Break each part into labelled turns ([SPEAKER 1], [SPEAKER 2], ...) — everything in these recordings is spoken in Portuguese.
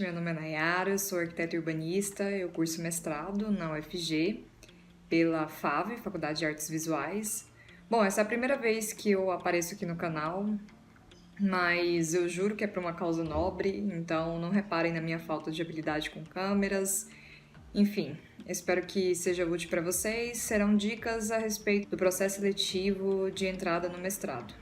[SPEAKER 1] meu nome é Nayara, eu sou arquiteta urbanista, eu curso mestrado na UFG, pela FAV, Faculdade de Artes Visuais. Bom, essa é a primeira vez que eu apareço aqui no canal, mas eu juro que é por uma causa nobre, então não reparem na minha falta de habilidade com câmeras. Enfim, espero que seja útil para vocês. Serão dicas a respeito do processo seletivo de entrada no mestrado.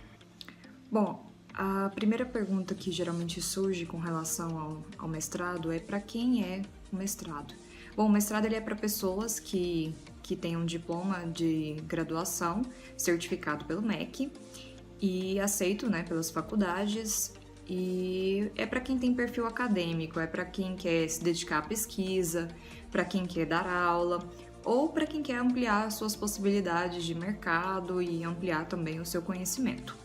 [SPEAKER 1] Bom, a primeira pergunta que geralmente surge com relação ao mestrado é para quem é o mestrado? Bom, o mestrado ele é para pessoas que têm um diploma de graduação certificado pelo MEC e aceito, né, pelas faculdades, e é para quem tem perfil acadêmico, é para quem quer se dedicar à pesquisa, para quem quer dar aula ou para quem quer ampliar suas possibilidades de mercado e ampliar também o seu conhecimento.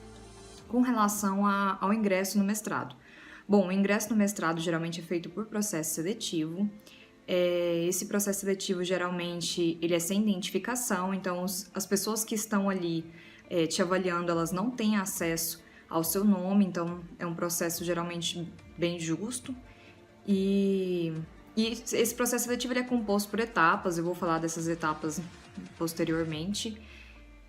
[SPEAKER 1] Com relação ao ingresso no mestrado. Bom, o ingresso no mestrado geralmente é feito por processo seletivo. Esse processo seletivo geralmente ele é sem identificação, então as pessoas que estão ali te avaliando, elas não têm acesso ao seu nome, então é um processo geralmente bem justo. E esse processo seletivo ele é composto por etapas, eu vou falar dessas etapas posteriormente.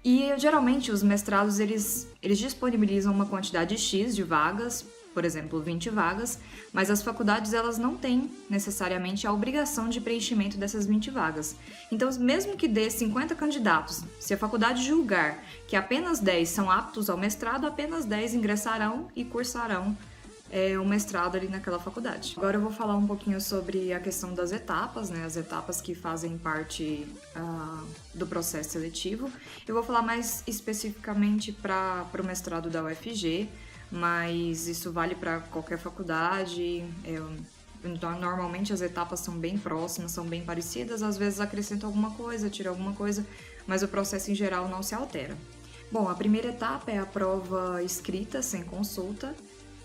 [SPEAKER 1] E geralmente os mestrados eles disponibilizam uma quantidade X de vagas, por exemplo, 20 vagas, mas as faculdades elas não têm necessariamente a obrigação de preenchimento dessas 20 vagas. Então, mesmo que dê 50 candidatos, se a faculdade julgar que apenas 10 são aptos ao mestrado, apenas 10 ingressarão e cursarão o mestrado ali naquela faculdade. Agora eu vou falar um pouquinho sobre a questão das etapas, né? As etapas que fazem parte do processo seletivo. Eu vou falar mais especificamente para o mestrado da UFG, mas isso vale para qualquer faculdade. Então, normalmente as etapas são bem próximas, são bem parecidas, às vezes acrescenta alguma coisa, tira alguma coisa, mas o processo em geral não se altera. Bom, a primeira etapa é a prova escrita sem consulta.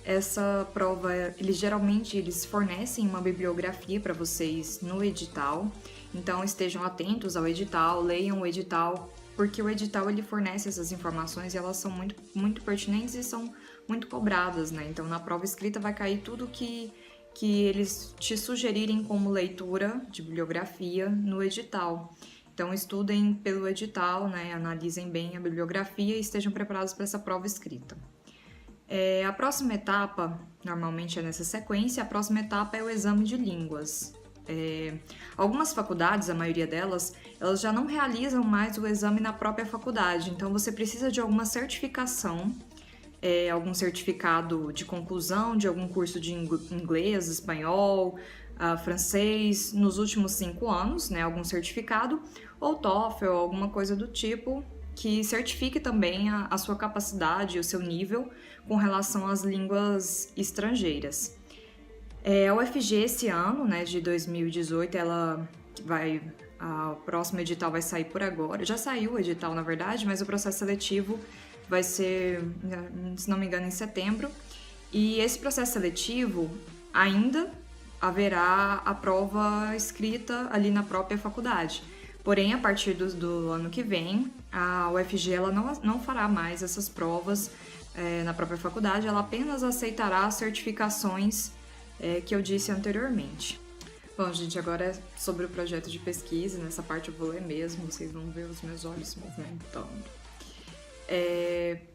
[SPEAKER 1] Essa prova, eles fornecem uma bibliografia para vocês no edital, então estejam atentos ao edital, leiam o edital, porque o edital ele fornece essas informações e elas são muito, muito pertinentes e são muito cobradas, né? Então na prova escrita vai cair tudo que eles te sugerirem como leitura de bibliografia no edital. Então estudem pelo edital, né? Analisem bem a bibliografia e estejam preparados para essa prova escrita. A próxima etapa, normalmente é nessa sequência, a próxima etapa é o exame de línguas. Algumas faculdades, a maioria delas, elas já não realizam mais o exame na própria faculdade, então você precisa de alguma certificação, algum certificado de conclusão de algum curso de inglês, espanhol, francês, nos últimos 5 anos, né, algum certificado, ou TOEFL, ou alguma coisa do tipo, que certifique também a sua capacidade, o seu nível com relação às línguas estrangeiras. A UFG esse ano, né, de 2018, o próximo edital vai sair por agora. Já saiu o edital, na verdade, mas o processo seletivo vai ser, se não me engano, em setembro. E esse processo seletivo ainda haverá a prova escrita ali na própria faculdade. Porém, a partir do ano que vem, a UFG ela não fará mais essas provas na própria faculdade, ela apenas aceitará as certificações que eu disse anteriormente. Bom, gente, agora é sobre o projeto de pesquisa, nessa parte eu vou ler mesmo, vocês vão ver os meus olhos se movimentando.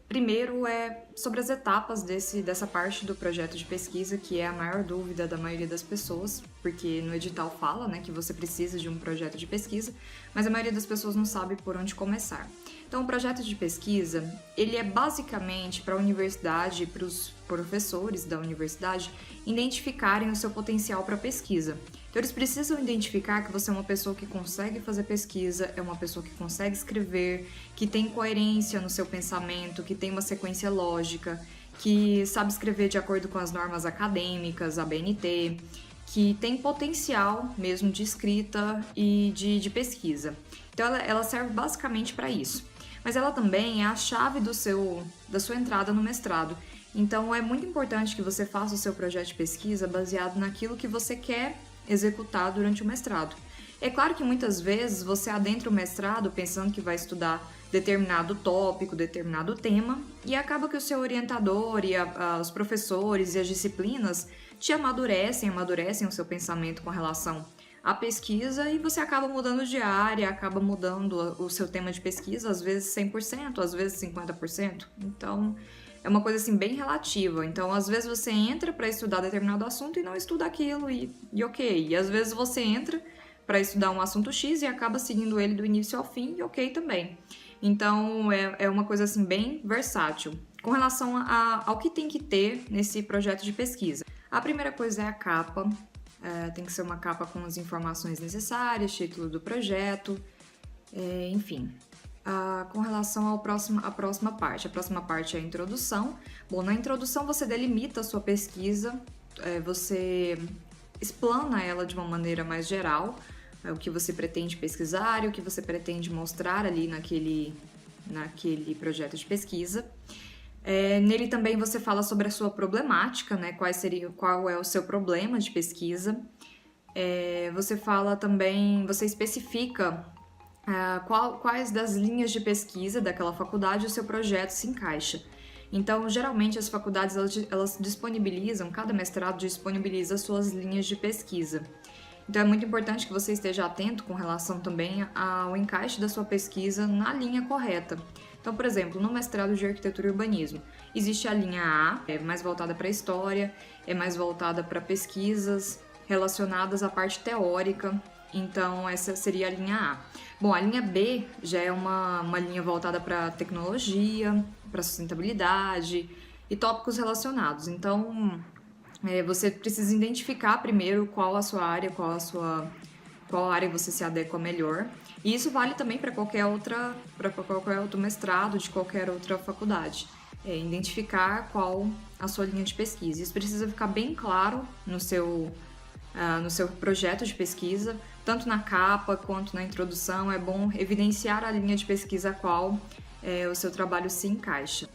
[SPEAKER 1] Primeiro é sobre as etapas dessa parte do projeto de pesquisa, que é a maior dúvida da maioria das pessoas, porque no edital fala, né, que você precisa de um projeto de pesquisa, mas a maioria das pessoas não sabe por onde começar. Então, o projeto de pesquisa, ele é basicamente para a universidade e para os professores da universidade identificarem o seu potencial para pesquisa. Então, eles precisam identificar que você é uma pessoa que consegue fazer pesquisa, é uma pessoa que consegue escrever, que tem coerência no seu pensamento, que tem uma sequência lógica, que sabe escrever de acordo com as normas acadêmicas, a BNT, que tem potencial mesmo de escrita e de pesquisa. Então, ela serve basicamente para isso. Mas ela também é a chave da sua entrada no mestrado. Então, é muito importante que você faça o seu projeto de pesquisa baseado naquilo que você quer executar durante o mestrado. É claro que muitas vezes você adentra o mestrado pensando que vai estudar determinado tópico, determinado tema, e acaba que o seu orientador e os professores e as disciplinas te amadurecem o seu pensamento com relação à pesquisa e você acaba mudando de área, acaba mudando o seu tema de pesquisa, às vezes 100%, às vezes 50%. Então, é uma coisa assim bem relativa. Então, às vezes você entra para estudar determinado assunto e não estuda aquilo e ok. E às vezes você entra para estudar um assunto X e acaba seguindo ele do início ao fim e ok também. Então, é uma coisa assim bem versátil. Com relação ao que tem que ter nesse projeto de pesquisa. A primeira coisa é a capa. Tem que ser uma capa com as informações necessárias, título do projeto, enfim. Com relação à próxima parte. A próxima parte é a introdução. Bom, na introdução você delimita a sua pesquisa, você explana ela de uma maneira mais geral, o que você pretende pesquisar e o que você pretende mostrar ali naquele projeto de pesquisa. Nele também você fala sobre a sua problemática, né? Qual é o seu problema de pesquisa. Você fala também, você especifica quais das linhas de pesquisa daquela faculdade o seu projeto se encaixa. Então, geralmente as faculdades elas disponibilizam, cada mestrado disponibiliza suas linhas de pesquisa. Então, é muito importante que você esteja atento com relação também ao encaixe da sua pesquisa na linha correta. Então, por exemplo, no mestrado de Arquitetura e Urbanismo, existe a linha A, é mais voltada para a história, é mais voltada para pesquisas relacionadas à parte teórica. Então, essa seria a linha A. Bom, a linha B já é uma linha voltada para tecnologia, para sustentabilidade e tópicos relacionados. Então, você precisa identificar primeiro qual a sua área, qual área você se adequa melhor. E isso vale também para qualquer outro mestrado de qualquer outra faculdade. Identificar qual a sua linha de pesquisa. Isso precisa ficar bem claro no seu projeto de pesquisa, tanto na capa quanto na introdução. É bom evidenciar a linha de pesquisa a qual o seu trabalho se encaixa.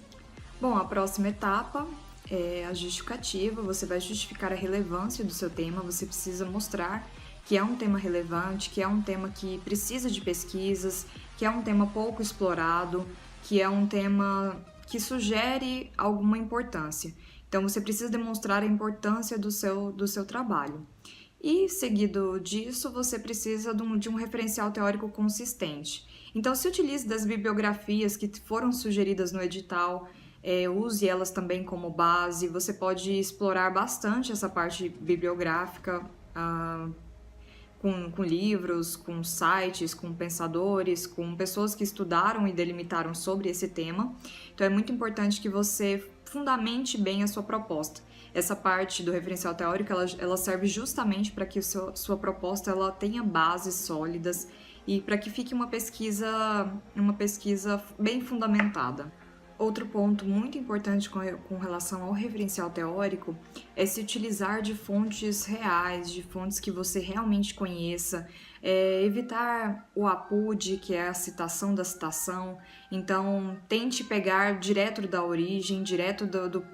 [SPEAKER 1] Bom, a próxima etapa é a justificativa. Você vai justificar a relevância do seu tema, você precisa mostrar que é um tema relevante, que é um tema que precisa de pesquisas, que é um tema pouco explorado, que é um tema que sugere alguma importância. Então, você precisa demonstrar a importância do seu trabalho. E, seguido disso, você precisa de um referencial teórico consistente. Então, se utilize das bibliografias que foram sugeridas no edital, use elas também como base. Você pode explorar bastante essa parte bibliográfica com livros, com sites, com pensadores, com pessoas que estudaram e delimitaram sobre esse tema. Então, é muito importante que você fundamente bem a sua proposta. Essa parte do referencial teórico, ela serve justamente para que sua proposta ela tenha bases sólidas e para que fique uma pesquisa bem fundamentada. Outro ponto muito importante com relação ao referencial teórico é se utilizar de fontes reais, de fontes que você realmente conheça, evitar o APUD, que é a citação da citação. Então, tente pegar direto da origem, direto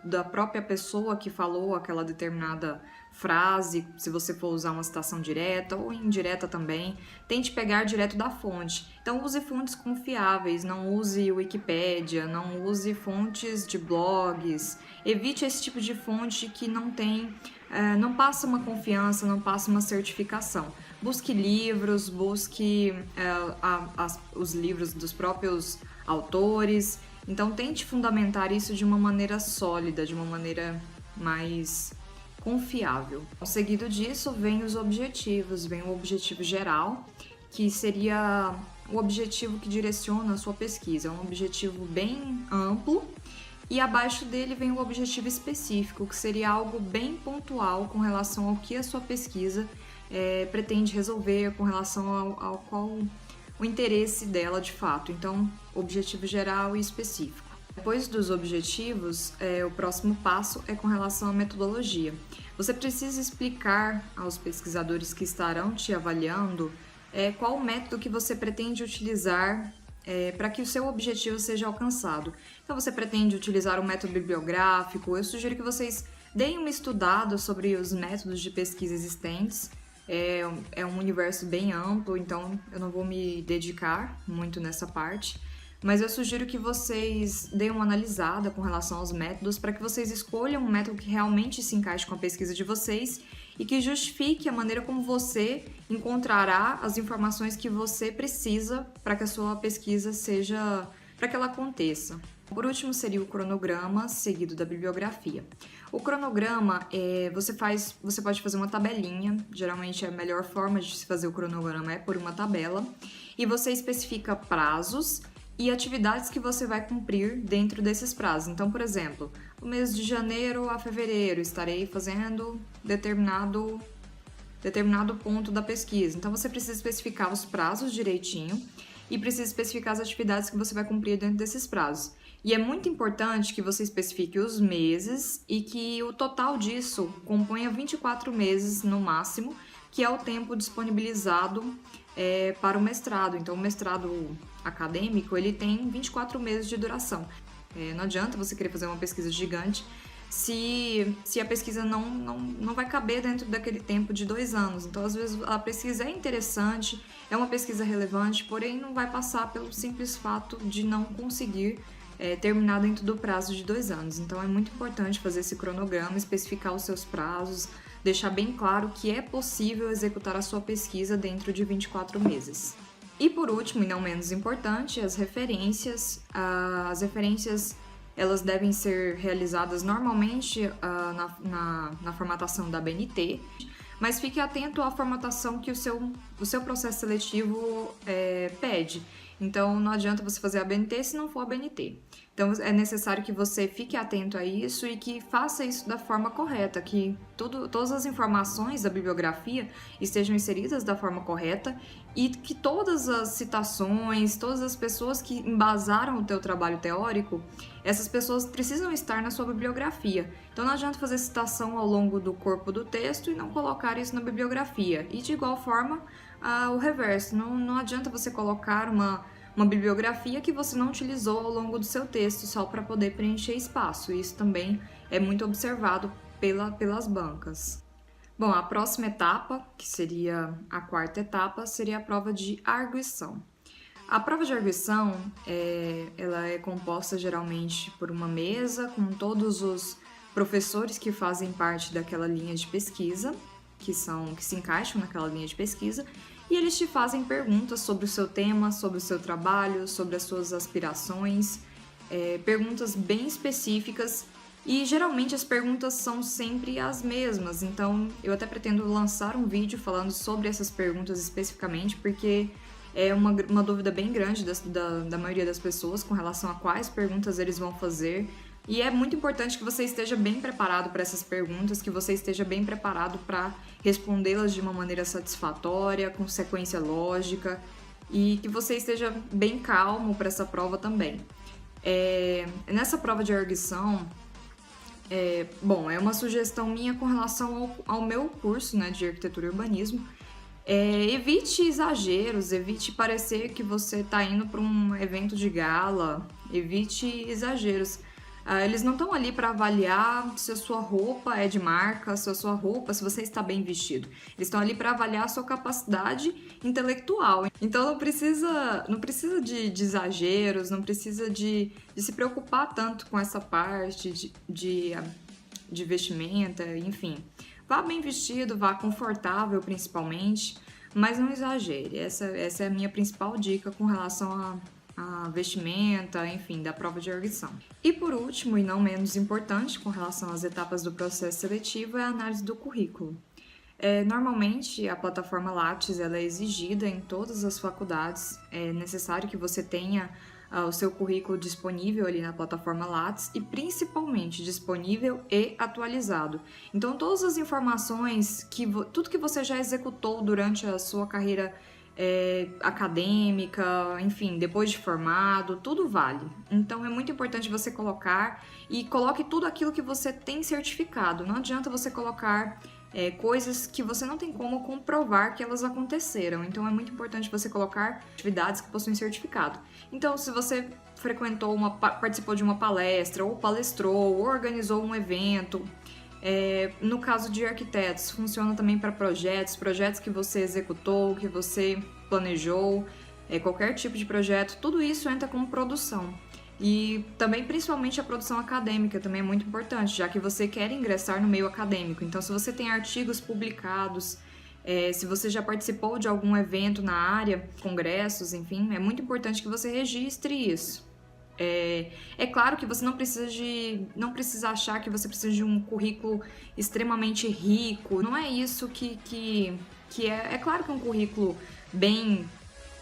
[SPEAKER 1] da própria pessoa que falou aquela determinada frase, se você for usar uma citação direta ou indireta também, tente pegar direto da fonte. Então, use fontes confiáveis, não use Wikipédia, não use fontes de blogs, evite esse tipo de fonte que não passa uma confiança, não passa uma certificação. Busque livros, busque os livros dos próprios autores. Então, tente fundamentar isso de uma maneira sólida, de uma maneira mais confiável. Seguido disso, vem os objetivos, vem o objetivo geral, que seria o objetivo que direciona a sua pesquisa. É um objetivo bem amplo e abaixo dele vem o objetivo específico, que seria algo bem pontual com relação ao que a sua pesquisa pretende resolver, com relação ao qual o interesse dela de fato. Então, objetivo geral e específico. Depois dos objetivos, o próximo passo é com relação à metodologia. Você precisa explicar aos pesquisadores que estarão te avaliando qual o método que você pretende utilizar para que o seu objetivo seja alcançado. Então, você pretende utilizar um método bibliográfico? Eu sugiro que vocês deem uma estudada sobre os métodos de pesquisa existentes é um universo bem amplo, então eu não vou me dedicar muito nessa parte. Mas eu sugiro que vocês deem uma analisada com relação aos métodos para que vocês escolham um método que realmente se encaixe com a pesquisa de vocês e que justifique a maneira como você encontrará as informações que você precisa para que a sua pesquisa seja, para que ela aconteça. Por último, seria o cronograma, seguido da bibliografia. O cronograma, você pode fazer uma tabelinha, geralmente a melhor forma de se fazer o cronograma é por uma tabela, e você especifica prazos e atividades que você vai cumprir dentro desses prazos. Então, por exemplo, no mês de janeiro a fevereiro estarei fazendo determinado ponto da pesquisa. Então, você precisa especificar os prazos direitinho e precisa especificar as atividades que você vai cumprir dentro desses prazos. E é muito importante que você especifique os meses e que o total disso componha 24 meses no máximo, que é o tempo disponibilizado para o mestrado. Então, o mestrado acadêmico, ele tem 24 meses de duração. Não adianta você querer fazer uma pesquisa gigante se a pesquisa não vai caber dentro daquele tempo de 2 anos. Então, às vezes, a pesquisa é interessante, é uma pesquisa relevante, porém não vai passar pelo simples fato de não conseguir terminar dentro do prazo de 2 anos. Então, é muito importante fazer esse cronograma, especificar os seus prazos, deixar bem claro que é possível executar a sua pesquisa dentro de 24 meses. E por último, e não menos importante, as referências. As referências elas devem ser realizadas normalmente na formatação da BNT, mas fique atento à formatação que o seu processo seletivo pede. Então, não adianta você fazer a BNT se não for a BNT. Então, é necessário que você fique atento a isso e que faça isso da forma correta, que todas as informações da bibliografia estejam inseridas da forma correta e que todas as citações, todas as pessoas que embasaram o teu trabalho teórico, essas pessoas precisam estar na sua bibliografia. Então, não adianta fazer citação ao longo do corpo do texto e não colocar isso na bibliografia. E, de igual forma, o reverso. Não adianta você colocar uma bibliografia que você não utilizou ao longo do seu texto só para poder preencher espaço. Isso também é muito observado pelas bancas. Bom, a próxima etapa, que seria a quarta etapa, seria a prova de arguição. A prova de arguição, ela é composta geralmente por uma mesa com todos os professores que fazem parte daquela linha de pesquisa, que se encaixam naquela linha de pesquisa, e eles te fazem perguntas sobre o seu tema, sobre o seu trabalho, sobre as suas aspirações, perguntas bem específicas, e geralmente as perguntas são sempre as mesmas. Então eu até pretendo lançar um vídeo falando sobre essas perguntas especificamente, porque é uma dúvida bem grande da maioria das pessoas com relação a quais perguntas eles vão fazer. E é muito importante que você esteja bem preparado para essas perguntas, que você esteja bem preparado para respondê-las de uma maneira satisfatória, com sequência lógica, e que você esteja bem calmo para essa prova também. Nessa prova de arguição, é uma sugestão minha com relação ao meu curso, né, de arquitetura e urbanismo. Evite exageros, evite parecer que você está indo para um evento de gala, evite exageros. Eles não estão ali para avaliar se a sua roupa é de marca, se você está bem vestido. Eles estão ali para avaliar a sua capacidade intelectual. Então não precisa de exageros, não precisa de se preocupar tanto com essa parte de vestimenta, enfim. Vá bem vestido, vá confortável principalmente, mas não exagere. Essa é a minha principal dica com relação a vestimenta, enfim, da prova de arguição. E por último, e não menos importante, com relação às etapas do processo seletivo, é a análise do currículo. Normalmente, a plataforma Lattes ela é exigida em todas as faculdades. É necessário que você tenha o seu currículo disponível ali na plataforma Lattes e principalmente disponível e atualizado. Então, todas as informações, tudo que você já executou durante a sua carreira acadêmica, enfim, depois de formado, tudo vale. Então é muito importante você colocar e coloque tudo aquilo que você tem certificado. Não adianta você colocar coisas que você não tem como comprovar que elas aconteceram. Então é muito importante você colocar atividades que possuem certificado. Então, se você participou de uma palestra, ou palestrou, ou organizou um evento, No caso de arquitetos, funciona também para projetos que você executou, que você planejou, qualquer tipo de projeto, tudo isso entra como produção. E também, principalmente, a produção acadêmica também é muito importante, já que você quer ingressar no meio acadêmico. Então, se você tem artigos publicados, se você já participou de algum evento na área, congressos, enfim, é muito importante que você registre isso. É claro que você não precisa achar que você precisa de um currículo extremamente rico. Não é isso que é. É claro que um currículo bem,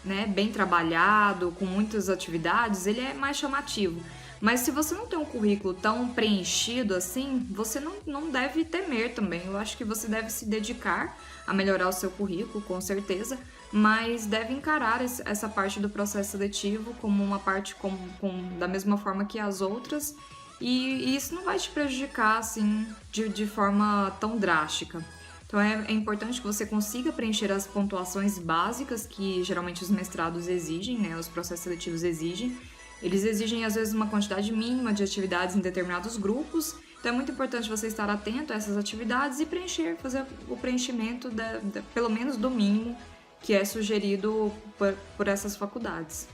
[SPEAKER 1] né, bem trabalhado, com muitas atividades, ele é mais chamativo. Mas se você não tem um currículo tão preenchido assim, você não deve temer também. Eu acho que você deve se dedicar a melhorar o seu currículo, com certeza, mas deve encarar essa parte do processo seletivo como uma parte da mesma forma que as outras, e isso não vai te prejudicar assim de forma tão drástica. Então é importante que você consiga preencher as pontuações básicas que geralmente os mestrados exigem, né? Os processos seletivos exigem. Eles exigem, às vezes, uma quantidade mínima de atividades em determinados grupos, então é muito importante você estar atento a essas atividades e fazer o preenchimento pelo menos do mínimo que é sugerido por essas faculdades.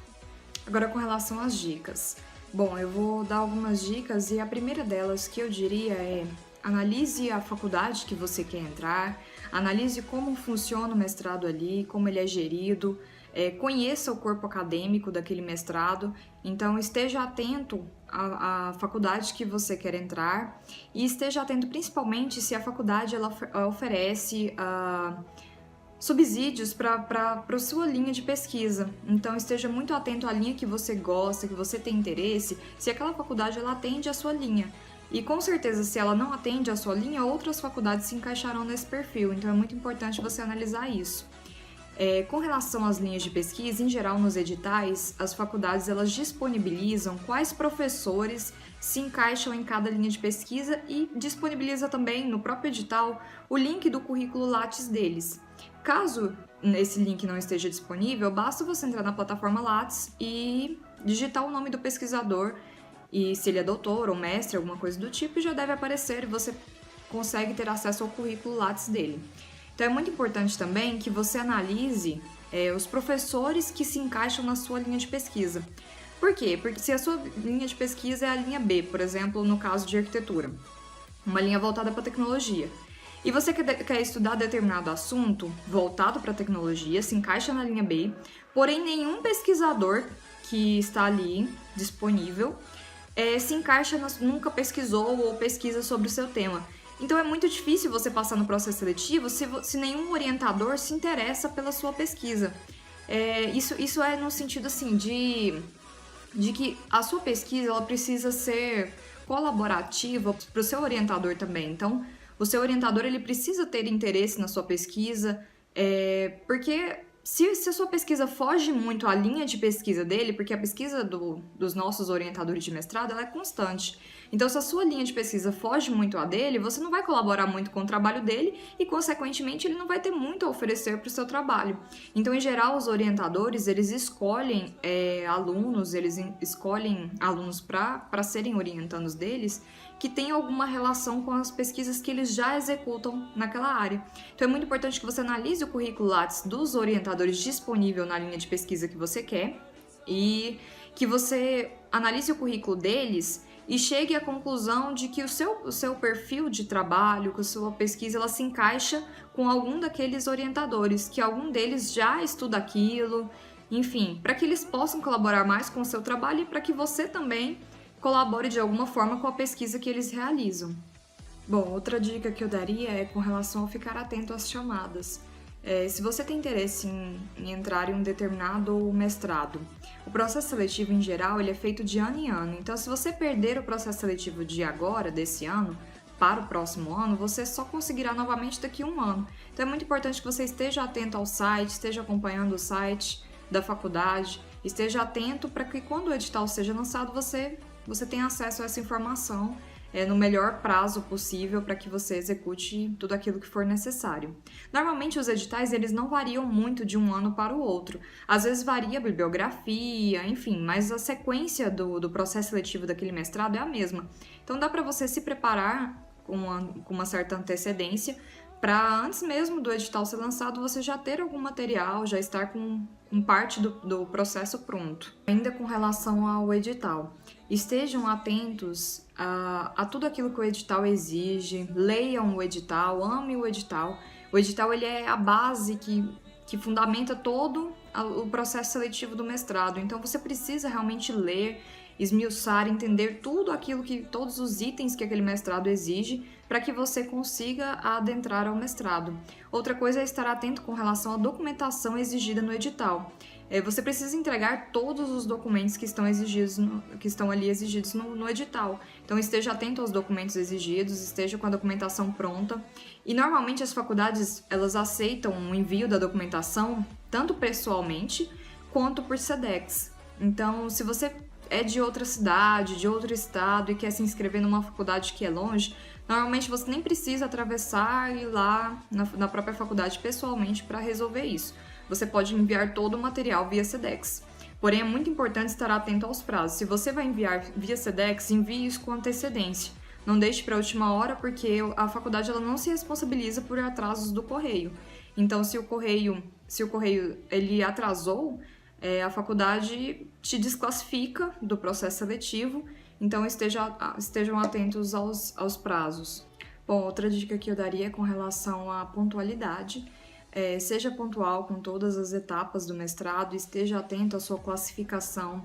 [SPEAKER 1] Agora, com relação às dicas. Bom, eu vou dar algumas dicas e a primeira delas que eu diria é: analise a faculdade que você quer entrar, analise como funciona o mestrado ali, como ele é gerido, conheça o corpo acadêmico daquele mestrado, então esteja atento à faculdade que você quer entrar e esteja atento principalmente se a faculdade ela oferece subsídios para a sua linha de pesquisa. Então esteja muito atento à linha que você gosta, que você tem interesse, se aquela faculdade ela atende a sua linha. E com certeza, se ela não atende a sua linha, outras faculdades se encaixarão nesse perfil, então é muito importante você analisar isso. Com relação às linhas de pesquisa, em geral nos editais, as faculdades elas disponibilizam quais professores se encaixam em cada linha de pesquisa e disponibiliza também no próprio edital o link do currículo Lattes deles. Caso esse link não esteja disponível, basta você entrar na plataforma Lattes e digitar o nome do pesquisador, e se ele é doutor ou mestre, alguma coisa do tipo, já deve aparecer e você consegue ter acesso ao currículo Lattes dele. Então é muito importante também que você analise os professores que se encaixam na sua linha de pesquisa. Por quê? Porque se a sua linha de pesquisa é a linha B, por exemplo, no caso de arquitetura, uma linha voltada para tecnologia, e você quer estudar determinado assunto voltado para tecnologia, se encaixa na linha B, porém nenhum pesquisador que está ali disponível se encaixa, nunca pesquisou ou pesquisa sobre o seu tema. Então é muito difícil você passar no processo seletivo se nenhum orientador se interessa pela sua pesquisa. Isso é no sentido assim de que a sua pesquisa ela precisa ser colaborativa para o seu orientador também. Então o seu orientador ele precisa ter interesse na sua pesquisa, porque se a sua pesquisa foge muito à linha de pesquisa dele, porque a pesquisa dos nossos orientadores de mestrado ela é constante. Então, se a sua linha de pesquisa foge muito à dele, você não vai colaborar muito com o trabalho dele e, consequentemente, ele não vai ter muito a oferecer para o seu trabalho. Então, em geral, os orientadores, eles escolhem alunos para serem orientandos deles que tem alguma relação com as pesquisas que eles já executam naquela área. Então é muito importante que você analise o currículo Lattes dos orientadores disponível na linha de pesquisa que você quer e que você analise o currículo deles e chegue à conclusão de que o seu perfil de trabalho, que a sua pesquisa ela se encaixa com algum daqueles orientadores, que algum deles já estuda aquilo, enfim, para que eles possam colaborar mais com o seu trabalho e para que você também colabore de alguma forma com a pesquisa que eles realizam. Bom, outra dica que eu daria é com relação a ficar atento às chamadas. Se você tem interesse em entrar em um determinado mestrado, o processo seletivo em geral ele é feito de ano em ano. Então, se você perder o processo seletivo de agora, desse ano, para o próximo ano, você só conseguirá novamente daqui a um ano. Então, é muito importante que você esteja atento ao site, esteja acompanhando o site da faculdade, esteja atento para que quando o edital seja lançado, você tenha acesso a essa informação no melhor prazo possível para que você execute tudo aquilo que for necessário. Normalmente os editais eles não variam muito de um ano para o outro. Às vezes varia a bibliografia, enfim, mas a sequência do processo seletivo daquele mestrado é a mesma. Então dá para você se preparar com uma certa antecedência, para antes mesmo do edital ser lançado, você já ter algum material, já estar com parte do processo pronto. Ainda com relação ao edital, estejam atentos a tudo aquilo que o edital exige, leiam o edital, amem o edital. O edital ele é a base que fundamenta todo o processo seletivo do mestrado, então você precisa realmente ler, esmiuçar, entender todos os itens que aquele mestrado exige para que você consiga adentrar ao mestrado. Outra coisa é estar atento com relação à documentação exigida no edital. Você precisa entregar todos os documentos que estão ali exigidos no edital. Então esteja atento aos documentos exigidos, esteja com a documentação pronta. E normalmente as faculdades elas aceitam o envio da documentação tanto pessoalmente quanto por Sedex. Então, se você é de outra cidade, de outro estado e quer se inscrever numa faculdade que é longe, normalmente você nem precisa atravessar e ir lá na própria faculdade pessoalmente para resolver isso. Você pode enviar todo o material via Sedex. Porém, é muito importante estar atento aos prazos. Se você vai enviar via Sedex, envie isso com antecedência. Não deixe para a última hora, porque a faculdade ela não se responsabiliza por atrasos do correio. Então, se o correio ele atrasou, a faculdade te desclassifica do processo seletivo, então estejam atentos aos prazos. Bom, outra dica que eu daria é com relação à pontualidade. Seja pontual com todas as etapas do mestrado, esteja atento à sua classificação.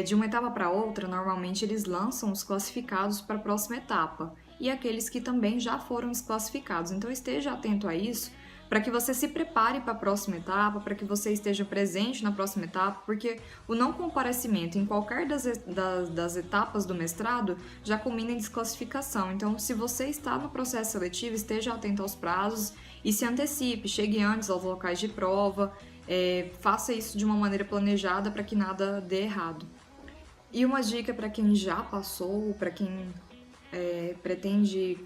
[SPEAKER 1] De uma etapa para outra, normalmente eles lançam os classificados para a próxima etapa e aqueles que também já foram desclassificados. Então esteja atento a isso, para que você se prepare para a próxima etapa, para que você esteja presente na próxima etapa, porque o não comparecimento em qualquer das etapas do mestrado já culmina em desclassificação. Então, se você está no processo seletivo, esteja atento aos prazos e se antecipe, chegue antes aos locais de prova, faça isso de uma maneira planejada para que nada dê errado. E uma dica para quem já passou, para quem pretende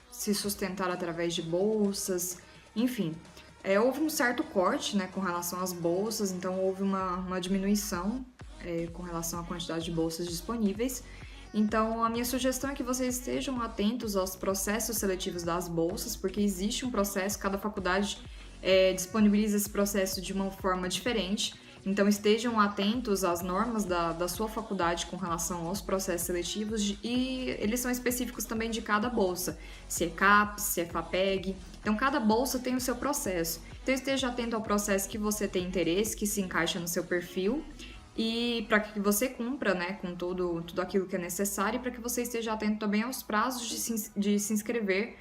[SPEAKER 1] se sustentar através de bolsas, enfim, houve um certo corte, né, com relação às bolsas, então houve uma diminuição com relação à quantidade de bolsas disponíveis. Então, a minha sugestão é que vocês estejam atentos aos processos seletivos das bolsas, porque existe um processo, cada faculdade disponibiliza esse processo de uma forma diferente. Então, estejam atentos às normas da sua faculdade com relação aos processos seletivos e eles são específicos também de cada bolsa, se é CAPES, se é FAPEG. Então, cada bolsa tem o seu processo. Então, esteja atento ao processo que você tem interesse, que se encaixa no seu perfil e para que você cumpra, né, com tudo aquilo que é necessário e para que você esteja atento também aos prazos de se inscrever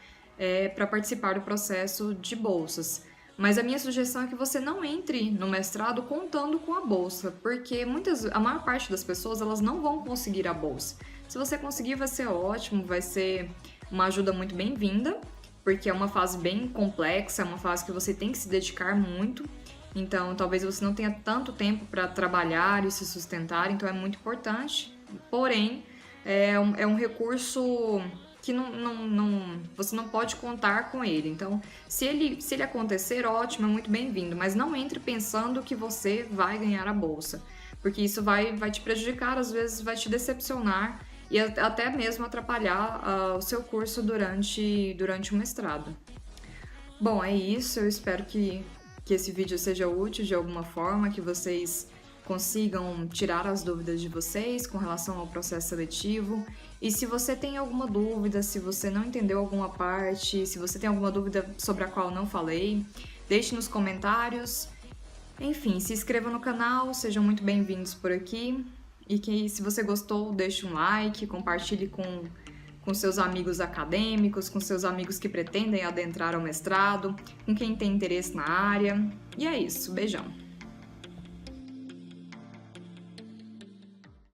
[SPEAKER 1] para participar do processo de bolsas. Mas a minha sugestão é que você não entre no mestrado contando com a bolsa, porque a maior parte das pessoas elas não vão conseguir a bolsa. Se você conseguir, vai ser ótimo, vai ser uma ajuda muito bem-vinda, porque é uma fase bem complexa, é uma fase que você tem que se dedicar muito, então talvez você não tenha tanto tempo para trabalhar e se sustentar, então é muito importante. Porém, é um recurso que você não pode contar com ele. Então, se ele acontecer, ótimo, é muito bem-vindo, mas não entre pensando que você vai ganhar a bolsa, porque isso vai te prejudicar, às vezes vai te decepcionar e até mesmo atrapalhar o seu curso durante o mestrado. Bom, é isso, eu espero que esse vídeo seja útil de alguma forma, que vocês consigam tirar as dúvidas de vocês com relação ao processo seletivo. E se você tem alguma dúvida, se você não entendeu alguma parte, se você tem alguma dúvida sobre a qual não falei, deixe nos comentários. Enfim, se inscreva no canal, sejam muito bem-vindos por aqui. E que se você gostou, deixe um like, compartilhe com seus amigos acadêmicos, com seus amigos que pretendem adentrar ao mestrado, com quem tem interesse na área. E é isso, beijão!